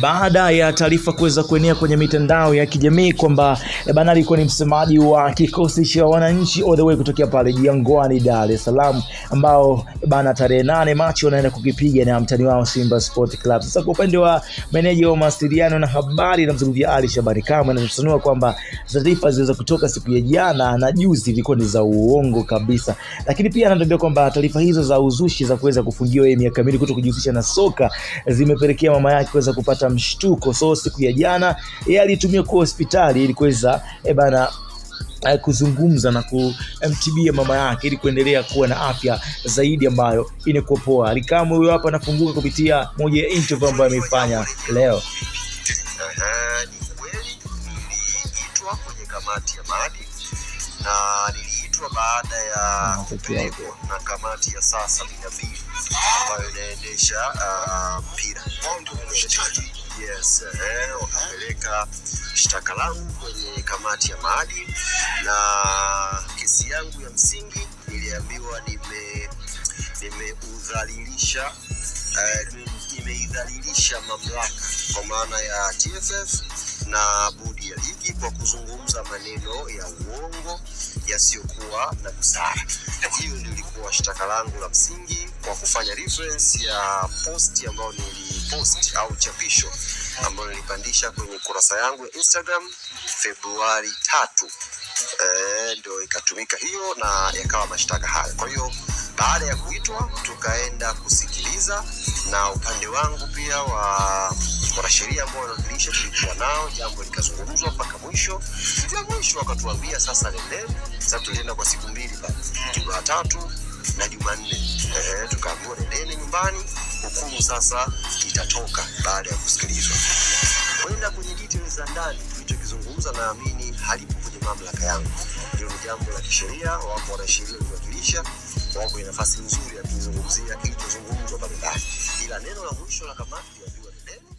baada ya taarifa kuweza kuenea kwenye mitandao ya kijamii kwamba bana alikuwa ni msemaji wa kikosi cha wananchi all the way kutokea pale Jangwani Dar es Salaam, ambao bana tarehe 8 Machi wanaenda kukipiga na mtani wao Simba Sport Club. Sasa kwa upande wa meneja wa mawasiliano na habari namzungumzia Ali Shabani Kamwe, anasanua kwamba taarifa zilizo kutoka siku ya jana na juzi zilikuwa ni za uongo kabisa, lakini pia anatuambia kwamba taarifa hizo za uzushi za kuweza kufungiwa yeye miaka miwili kutojihusisha na soka zimepelekea mama yake kuweza kupata mshtuko. So siku ya jana yeye alitumia kwa hospitali ili kuweza kuzungumza na kumtibia mama yake ili kuendelea kuwa na afya zaidi ambayo inakuwa poa. Ali Kamwe huyo hapa anafunguka kupitia moja ya interview ambayo ameifanya leo. Ni kweli niliitwa kwenye kamati ya maadili na niliitwa baada ya kupelekwa na kamati ya saa 72 ambayo inaendesha mpira. Yes, wakapeleka shtaka langu kwenye kamati ya maadili, na kesi yangu ya msingi niliambiwa nimeidhalilisha mamlaka kwa maana ya TFF na bodi ya ligi kwa kuzungumza maneno ya uongo yasiyokuwa na busara. Hiyo ndio ilikuwa shtaka langu la msingi kwa kufanya reference ya post ambayo nilipost au chapisho ambayo nilipandisha kwenye kurasa yangu ya Instagram Februari 3. Ndio ikatumika hiyo na yakawa mashtaka hayo. Kwa hiyo baada ya kuitwa tukaenda kusikiliza, na upande wangu pia wa wanasheria ambao wanawakilisha tulikuwa nao, jambo likazungumzwa mpaka mwisho. Na mwisho wakatuambia sasa nendeni. Sasa tulienda kwa siku mbili pale, Jumatatu na Jumanne. Tukaambiwa nendeni nyumbani, hukumu sasa itatoka baada ya kusikilizwa. Kwenda kwenye details za ndani tulichokizungumza naamini halipo kwenye mamlaka yangu. Ndio jambo la kisheria, wapo wanasheria kuwakilisha, wako kwenye nafasi nzuri ya kuzungumzia kilichozungumzwa pale ndani. Ila neno la mwisho la kamati ndio nendeni.